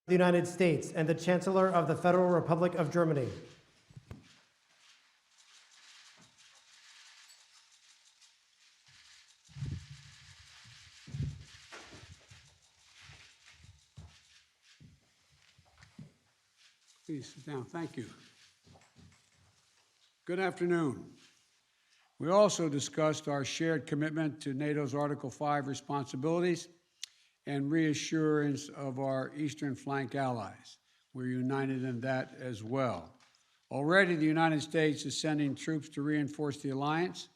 the United States and the Chancellor of the Federal Republic of Germany. Please sit down. Thank you. Good afternoon. We also discussed our shared commitment to NATO's Article 5 responsibilities and reassurance of our eastern flank allies. We're united in that as well. Already, the United States is sending troops to reinforce the alliance,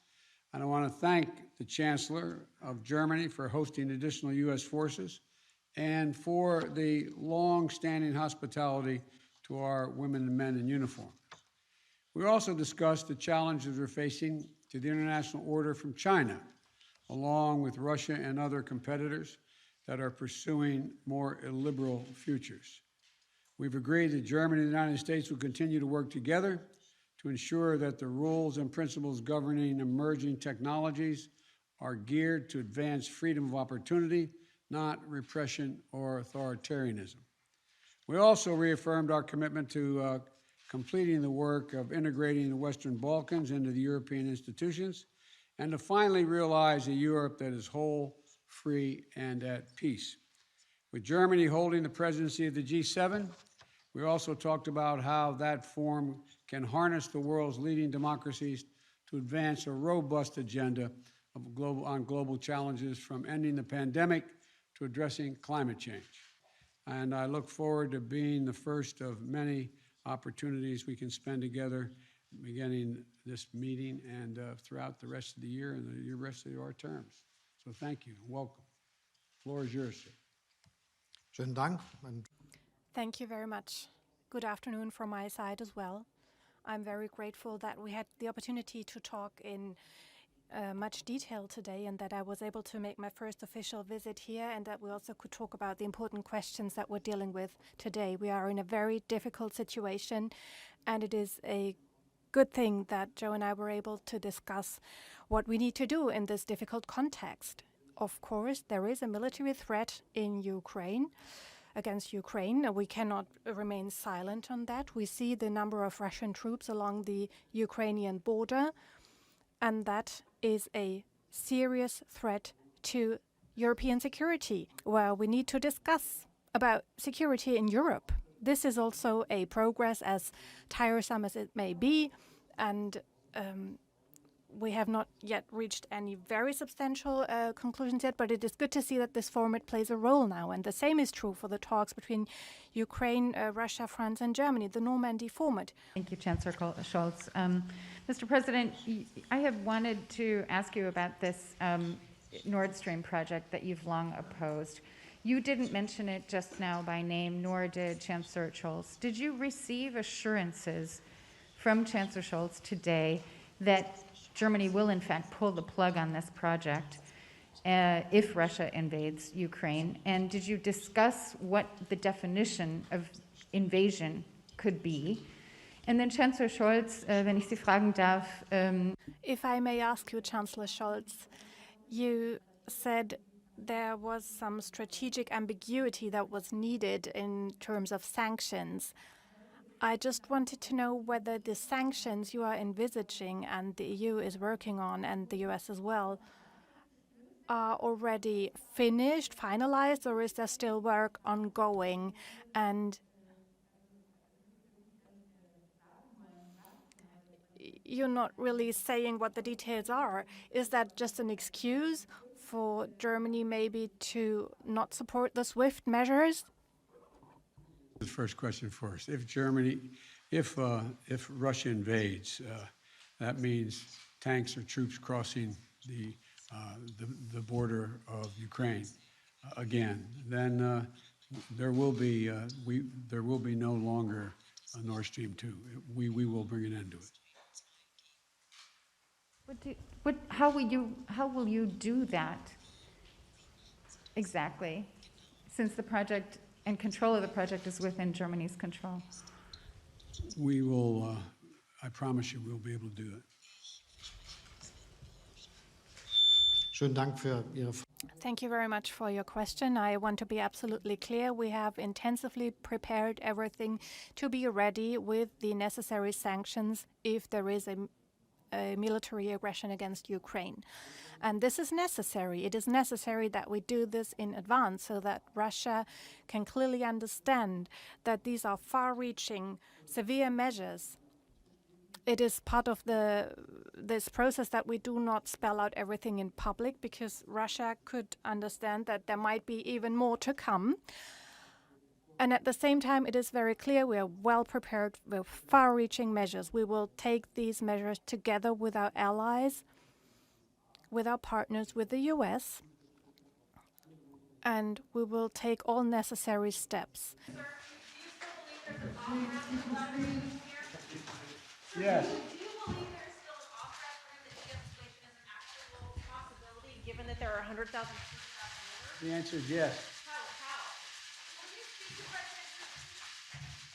and I want to thank the Chancellor of Germany for hosting additional U.S. forces and for the long-standing hospitality to our women and men in uniform. We also discussed the challenges we're facing to the international order from China, along with Russia and other competitors that are pursuing more illiberal futures. We've agreed that Germany and the United States will continue to work together to ensure that the rules and principles governing emerging technologies are geared to advance freedom of opportunity, not repression or authoritarianism. We also reaffirmed our commitment to completing the work of integrating the Western Balkans into the European institutions and to finally realize a Europe that is whole, free, and at peace. With Germany holding the presidency of the G7, we also talked about how that forum can harness the world's leading democracies to advance a robust agenda on global challenges, from ending the pandemic to addressing climate change. And I look forward to being the first of many opportunities we can spend together, beginning this meeting and throughout the rest of the year and the rest of our terms. So thank you. Welcome. The floor is yours, sir. Schönen Dank. Thank you very much. Good afternoon from my side as well. I'm very grateful that we had the opportunity to talk in much detail today, and that I was able to make my first official visit here, and that we also could talk about the important questions that we're dealing with today. We are in a very difficult situation, and it is a good thing that Joe and I were able to discuss what we need to do in this difficult context. Of course, there is a military threat in Ukraine, against Ukraine. We cannot remain silent on that. We see the number of Russian troops along the Ukrainian border, and that is a serious threat to European security, where we need to discuss about security in Europe. This is also a progress, as tiresome as it may be, and we have not yet reached any very substantial conclusions yet, but it is good to see that this format plays a role now. And the same is true for the talks between Ukraine, Russia, France, and Germany, the Normandy format. Thank you, Chancellor Scholz. Mr. President, I have wanted to ask you about this Nord Stream project that you've long opposed. You didn't mention it just now by name, nor did Chancellor Scholz. Did you receive assurances from Chancellor Scholz today that Germany will, in fact, pull the plug on this project if Russia invades Ukraine? And did you discuss what the definition of invasion could be? And then, Chancellor Scholz, wenn ich Sie fragen darf. If I may ask you, Chancellor Scholz, you said there was some strategic ambiguity that was needed in terms of sanctions. I just wanted to know whether the sanctions you are envisaging and the EU is working on, and the US as well, are already finished, finalized, or is there still work ongoing? And you're not really saying what the details are. Is that just an excuse for Germany maybe to not support the SWIFT measures? The first question first. If Russia invades, that means tanks or troops crossing the border of Ukraine again. Then there will be no longer a Nord Stream 2. We will bring an end to it. How will you do that exactly, since the project and control of the project is within Germany's control? We will, I promise you, we'll be able to do it. Schönen Dank für Ihre Frage. Thank you very much for your question. I want to be absolutely clear. We have intensively prepared everything to be ready with the necessary sanctions if there is a military aggression against Ukraine. And this is necessary. It is necessary that we do this in advance so that Russia can clearly understand that these are far-reaching, severe measures. It is part of this process that we do not spell out everything in public because Russia could understand that there might be even more to come. And at the same time, it is very clear we are well prepared with far-reaching measures. We will take these measures together with our allies, with our partners, with the US, and we will take all necessary steps. Yes. Do you believe there's still an offset for him that de-escalation is an actual possibility, given that there are 100,000 troops across the border? The answer is yes. How? Will you speak to President Putin?